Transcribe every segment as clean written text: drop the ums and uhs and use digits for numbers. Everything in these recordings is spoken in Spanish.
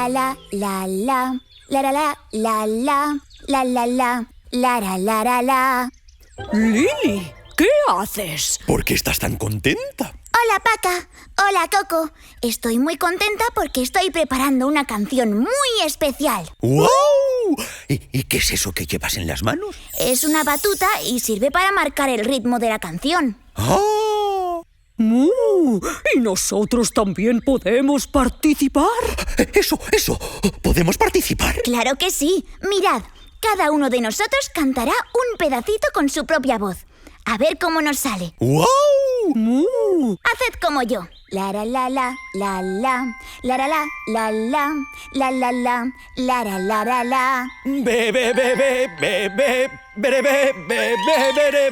la la la la, la la la la la, la la la, la la la la la. Lili, ¿qué haces? ¿Por qué estás tan contenta? Hola, Paca. Hola, Coco. Estoy muy contenta porque estoy preparando una canción muy especial. ¡Wow! ¿Y qué es eso que llevas en las manos? Es una batuta y sirve para marcar el ritmo de la canción. ¡Ah! ¿Y nosotros también podemos participar? ¡Eso! ¿Podemos participar? Claro que sí. Mirad, cada uno de nosotros cantará un pedacito con su propia voz. A ver cómo nos sale. ¡Wow! Haced como yo. La la la la la la, la la la la la, la la la, la la la la la. Be be be be be be be be be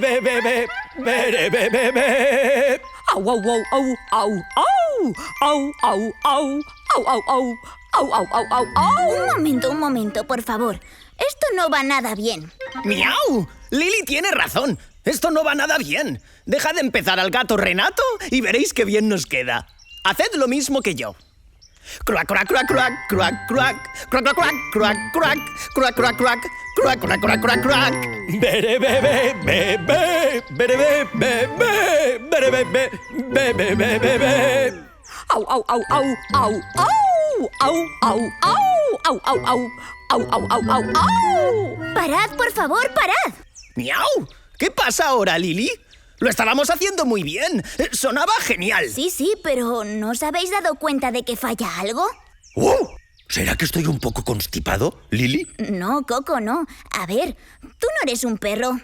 be be be be be be. Au, au, au, au, au, au, au, au, au, au, au, au, au, au, au, au, au. Un momento, por favor. Esto no va nada bien. ¡Miau! Lili tiene razón. Esto no va nada bien. Dejad de empezar al gato Renato y veréis qué bien nos queda. Haced lo mismo que yo. Cruac, cruac, cruac, cruac, cruac, cruac, cruac, cruac, cruac, cruac, cruac, cruac, cruac, cruac, cruac, cruac, cruac, cruac. Bere be be be be bere be be be bere be be be be be be. Au, au, au, au, au, au, au, au, au, au, au, au, au, au, au, au, au. Parad, por favor, parad. ¡Miau! ¿Qué pasa ahora, Lili? Lo estábamos haciendo muy bien. Sonaba genial. Sí, pero ¿no os habéis dado cuenta de que falla algo? ¡Oh! ¿Será que estoy un poco constipado, Lili? No, Coco, no. A ver, tú no eres un perro.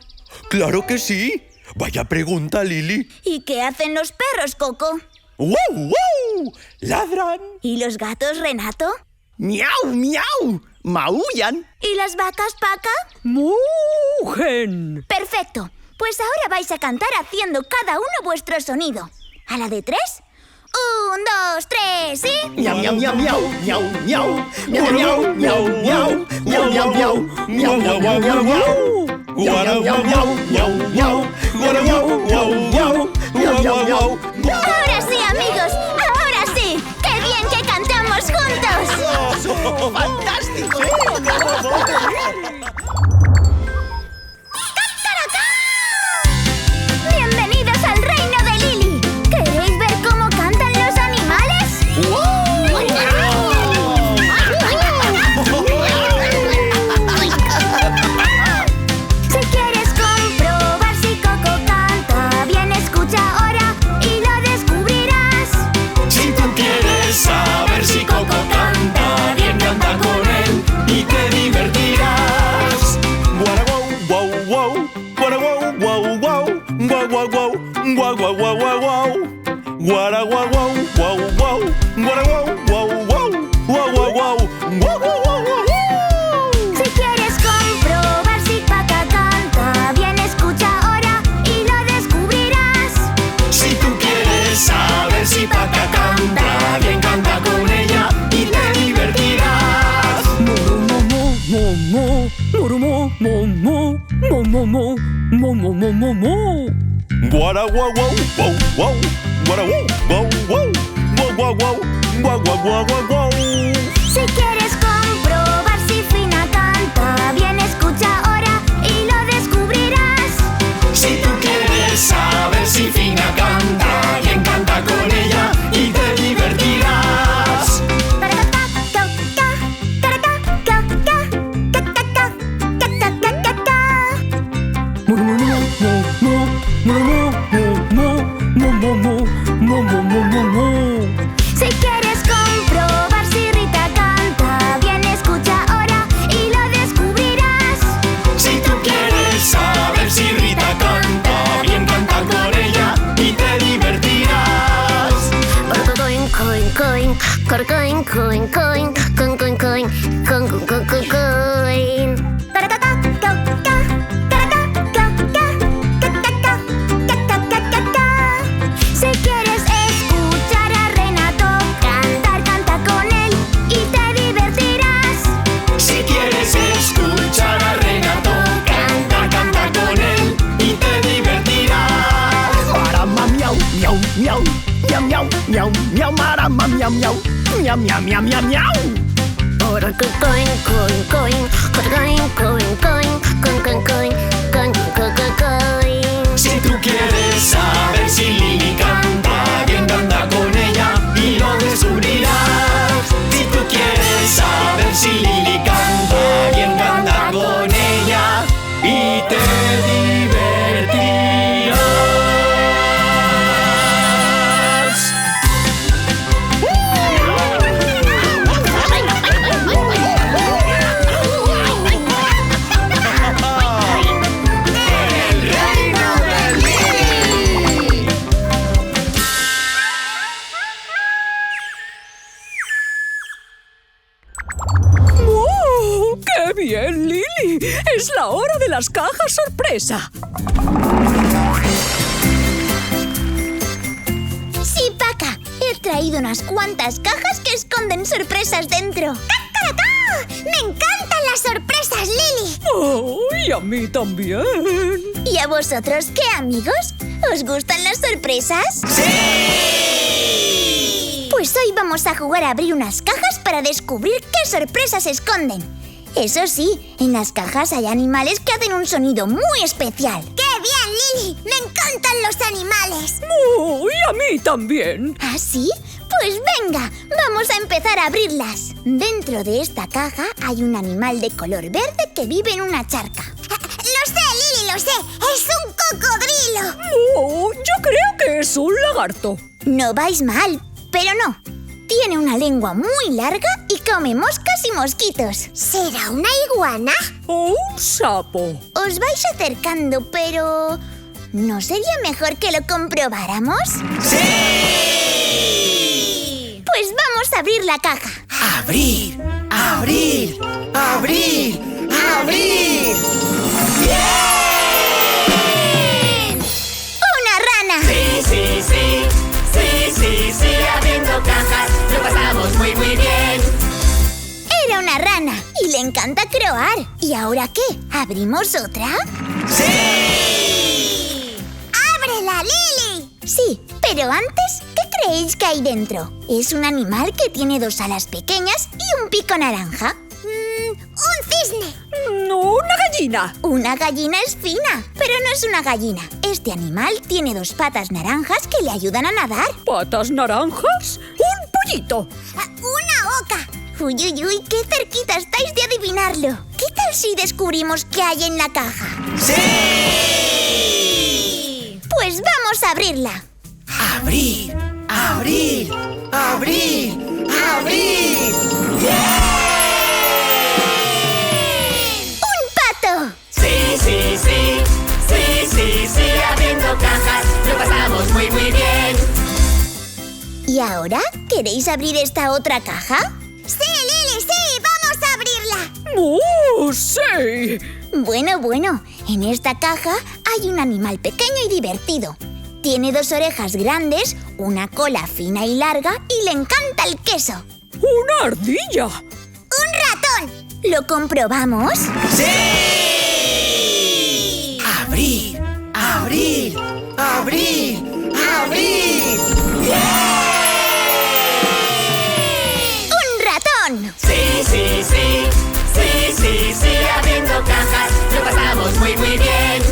¡Claro que sí! Vaya pregunta, Lili. ¿Y qué hacen los perros, Coco? ¡Wow, wow! ¡Ladran! ¿Y los gatos, Renato? ¡Miau, miau! ¡Maullan! ¿Y las vacas, Paca? ¡Mugen! Perfecto. Pues ahora vais a cantar haciendo cada uno vuestro sonido. ¿A la de 3? 1, 2, 3, ¿sí? ¡Miau, miau, miau, miau! ¡Miau, miau! ¡Miau, miau, miau, miau! ¡Miau, miau, miau! ¡Miau, miau, miau, miau, miau! ¡Miau, miau, miau, miau, miau! ¡Miau, miau, miau, miau! ¡Miau, miau, miau! Ahora sí, amigos. Ahora sí. ¡Qué bien que cantamos juntos! ¡Fantástico! ¡Bienvenidos al reino de Lili! ¿Queréis ver cómo cantan los animales? Si quieres comprobar si Coco canta bien, escucha ahora y lo descubrirás. Si tú quieres saber si Coco canta bien, canta con él y te divertirás. Guau, guau, guau, guau, guau, guau, guau, guau, guau, guau, guau, guau, guau. Guara, guau, guau, guau, guau, guara, guau, guau, guau, guau, guau, guau, guau, guau, guau, guau. Si quieres comprobar si Paca canta bien, escucha ahora y lo descubrirás. Si tú quieres saber si Paca canta bien, canta con ella y te divertirás. Guara, guau, guau, guau, guau, guara, guau, guau, guau, guau, guau, guau, guau, guau, guau, guau. Si quieres comprobar si Fina canta bien, escucha ahora y lo descubrirás. Si tú quieres saber si Fina canta bien, canta con ella y te divertirás. Si quieres comprobar si Rita canta bien, escucha ahora y lo descubrirás. Si tú quieres saber si Rita canta bien, canta con ella y te divertirás. Si quieres escuchar a Renato cantar, canta con él y te divertirás. Si quieres escuchar a Renato canta, canta con él y te divertirás. Marama, miau, miau, miau. Miau, miau, miau, miau, marama, miau, miau. Miau, miau, miau, miau, miau. Si tú quieres saber si Lili canta bien, canta con ella y lo descubrirás. Si tú quieres saber si Lili canta bien, canta con ella y te divertirás. ¡Oh, qué bien, Lili! Es la hora de las cajas sorpresa. Sí, Paca. He traído unas cuantas cajas que esconden sorpresas dentro. ¡Cacaracá! ¡Me encantan las sorpresas, Lili! ¡Oh, y a mí también! ¿Y a vosotros qué, amigos? ¿Os gustan las sorpresas? ¡Sí! Pues hoy vamos a jugar a abrir unas cajas para descubrir qué sorpresas esconden. Eso sí, en las cajas hay animales que hacen un sonido muy especial. ¡Qué bien, Lili! ¡Me encantan los animales! ¡Oh, y a mí también! ¿Ah, sí? Pues venga, vamos a empezar a abrirlas. Dentro de esta caja hay un animal de color verde que vive en una charca. Lo sé, Lili, lo sé. ¡Es un cocodrilo! ¡Oh, yo creo que es un lagarto! No vais mal, pero no. Tiene una lengua muy larga y come moscas y mosquitos. ¿Será una iguana? ¡Oh, un sapo! Os vais acercando, pero... ¿no sería mejor que lo comprobáramos? ¡Sí! Pues vamos a abrir la caja. ¡Abrir! ¡Abrir! ¡Abrir! ¡Abrir! ¡Una rana! Sí, sí, sí, sí, sí, sí, abriendo cajas, lo pasamos muy, muy bien. Era una rana y le encanta croar. ¿Y ahora qué? ¿Abrimos otra? ¡Sí! ¡Ábrela, Lili! Sí, pero antes, ¿qué creéis que hay dentro? Es un animal que tiene dos alas pequeñas y un pico naranja. ¡Un cisne! ¡No, una gallina! Una gallina es fina, pero no es una gallina. Este animal tiene dos patas naranjas que le ayudan a nadar. ¿Patas naranjas? ¡Un pollito! ¡Una oca! Uy, uy, uy, qué cerquita estáis de adivinarlo. ¿Qué tal si descubrimos qué hay en la caja? ¡Sí! Pues vamos a abrirla. ¡Abrir! ¡Abrir! ¡Abrir! ¡Abrir! ¡Un pato! Sí, sí, sí, sí, sí, sí, abriendo cajas, lo pasamos muy, muy bien. ¿Y ahora queréis abrir esta otra caja? ¡Sí, Lili, sí! ¡Vamos a abrirla! ¡Oh, sí! Bueno, en esta caja hay un animal pequeño y divertido. Tiene dos orejas grandes, una cola fina y larga y le encanta el queso. ¡Una ardilla! ¡Un ratón! ¿Lo comprobamos? ¡Sí! ¡Abrir! ¡Abrir! ¡Abrir! ¡Abrir! ¡Un ratón! Sí, sí, sí, sí, sí, sí, abriendo cajas, lo pasamos muy, muy bien.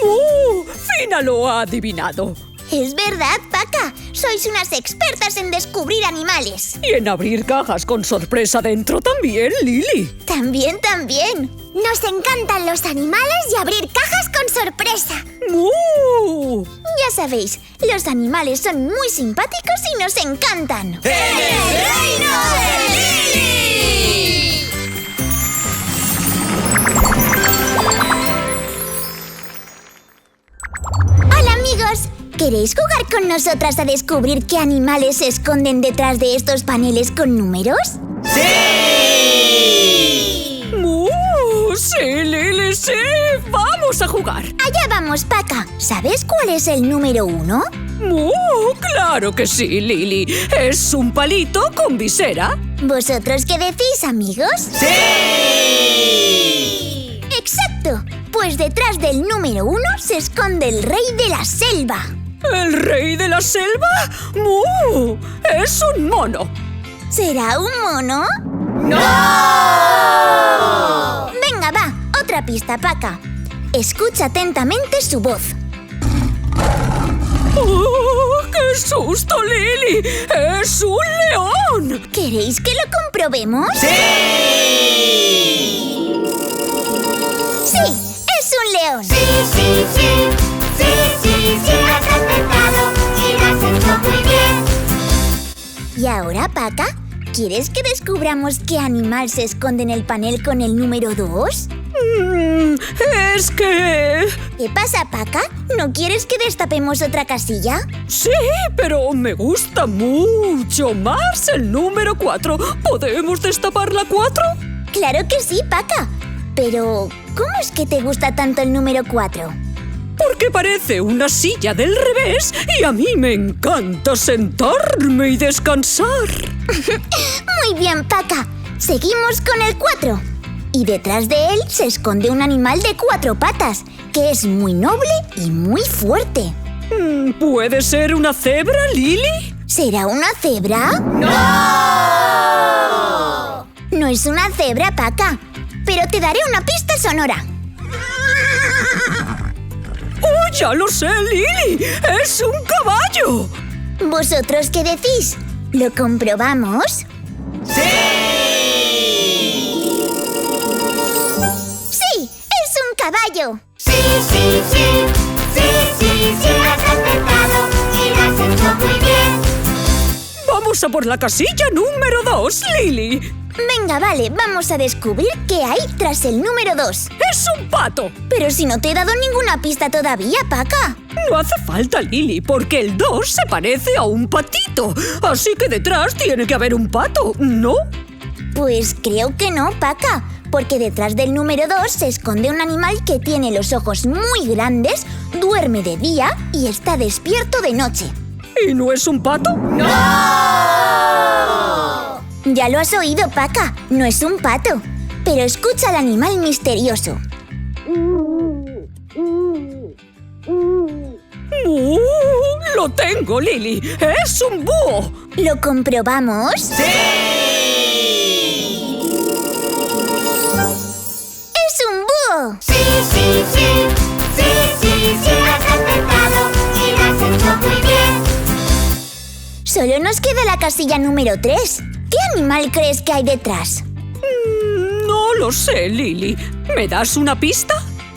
¡Oh, Fina lo ha adivinado! Es verdad, Paca. Sois unas expertas en descubrir animales. Y en abrir cajas con sorpresa dentro también, Lili. También. Nos encantan los animales y abrir cajas con sorpresa. ¡Oh! Ya sabéis, los animales son muy simpáticos y nos encantan. ¡En el reino de Lili! Hola, amigos. ¿Queréis jugar con nosotras a descubrir qué animales se esconden detrás de estos paneles con números? ¡Sí! ¡Oh, sí, Lili, sí! ¡Vamos a jugar! Allá vamos, Paca. ¿Sabes cuál es el número 1? ¡Oh, claro que sí, Lili! Es un palito con visera. ¿Vosotros qué decís, amigos? ¡Sí! ¡Exacto! Pues detrás del número 1 se esconde el rey de la selva. ¿El rey de la selva? ¡Oh! ¡Es un mono! ¿Será un mono? ¡No! Venga, va, otra pista, Paca. Escucha atentamente su voz. ¡Oh, qué susto, Lili! ¡Es un león! ¿Queréis que lo comprobemos? ¡Sí! ¡Sí! ¡Es un león! Sí, has acertado y lo has hecho muy bien. Y ahora, Paca, ¿quieres que descubramos qué animal se esconde en el panel con el número 2? Es que... ¿Qué pasa, Paca? ¿No quieres que destapemos otra casilla? Sí, pero me gusta mucho más el número 4. ¿Podemos destapar la 4? Claro que sí, Paca. Pero, ¿cómo es que te gusta tanto el número 4? Porque parece una silla del revés y a mí me encanta sentarme y descansar. Muy bien, Paca. Seguimos con el 4. Y detrás de él se esconde un animal de 4 patas, que es muy noble y muy fuerte. ¿Puede ser una cebra, Lili? ¿Será una cebra? ¡No! No es una cebra, Paca, pero te daré una pista sonora. ¡Oh, ya lo sé, Lili! ¡Es un caballo! ¿Vosotros qué decís? ¿Lo comprobamos? ¡Sí! ¡Sí! ¡Es un caballo! Sí, has acertado y lo has hecho muy bien. Vamos a por la casilla número 2, Lili. Venga, vale, vamos a descubrir qué hay tras el número 2. ¡Es un pato! Pero si no te he dado ninguna pista todavía, Paca. No hace falta, Lili, porque el 2 se parece a un patito. Así que detrás tiene que haber un pato, ¿no? Pues creo que no, Paca, porque detrás del número 2 se esconde un animal que tiene los ojos muy grandes, duerme de día y está despierto de noche. ¿Y no es un pato? ¡No! Ya lo has oído, Paca, no es un pato. Pero escucha al animal misterioso. ¡Lo tengo, Lili! ¡Es un búho! ¿Lo comprobamos? ¡Sí! ¡Es un búho! Sí, has acertado y lo has hecho muy bien. Solo nos queda la casilla número 3. ¿Qué animal crees que hay detrás? No lo sé, Lili. ¿Me das una pista?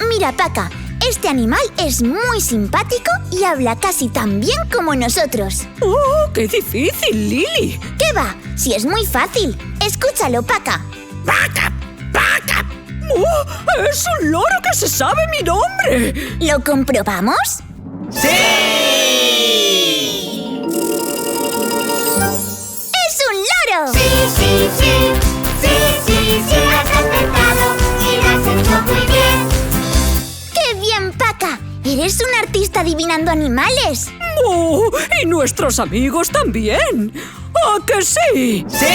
Mira, Paca, este animal es muy simpático y habla casi tan bien como nosotros. ¡Oh, qué difícil, Lili! ¿Qué va? Si es muy fácil. Escúchalo, Paca. ¡Paca! ¡Oh, es un loro que se sabe mi nombre! ¿Lo comprobamos? ¡Sí! ¡Es un loro! Sí, has acertado y lo has hecho muy bien. ¡Qué bien, Paca! ¡Eres un artista adivinando animales! ¡Oh, y nuestros amigos también! ¿A que sí? ¡Sí!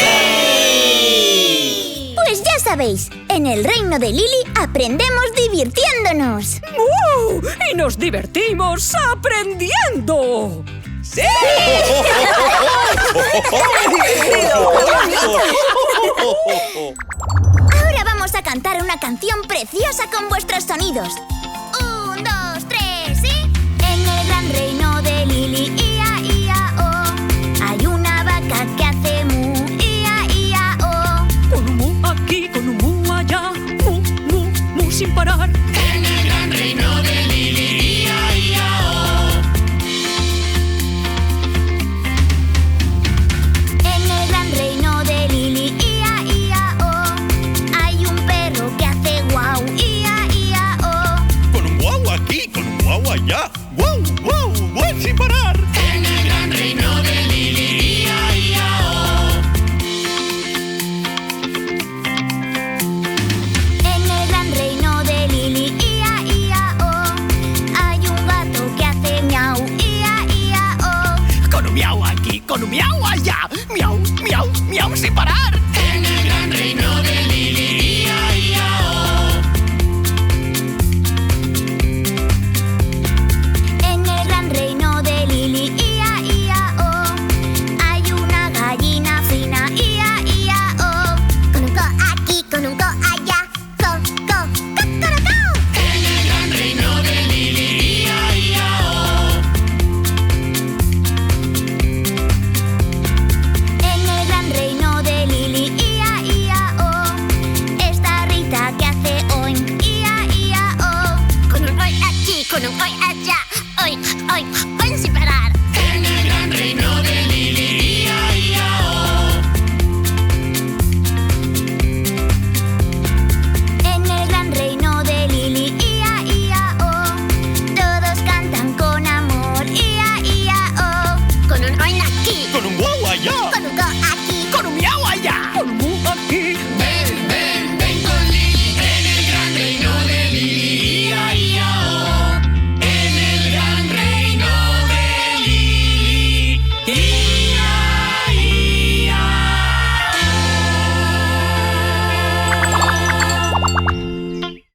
Pues ya sabéis, en el reino de Lili aprendemos divirtiéndonos. ¡Oh, y nos divertimos aprendiendo! ¡Sí! Ahora vamos a cantar una canción preciosa con vuestros sonidos. 1, 2, 3, ¿sí? En el gran reino de Lili, ia, ia, oh, hay una vaca que hace mu, ia, ia, oh. Con un mu aquí, con un mu allá, mu, mu, mu sin parar. En el gran reino de Lili, ia, ia, oh. En el gran reino de Lili, ia, ia, oh, hay un perro que hace guau, ia, ia, oh. Con un guau aquí, con un guau allá. ¡Guau, guau, guau sin parar! En el gran reino de Lili, ia, ia, oh. En el gran reino de Lili, ia, ia, oh, hay un gato que hace miau, ia, ia, oh. Con un miau aquí, con un miau allá. Miau, miau, miau sin parar. En el gran reino de Lili, ia, ia, oh. En hoy allá, hoy, encima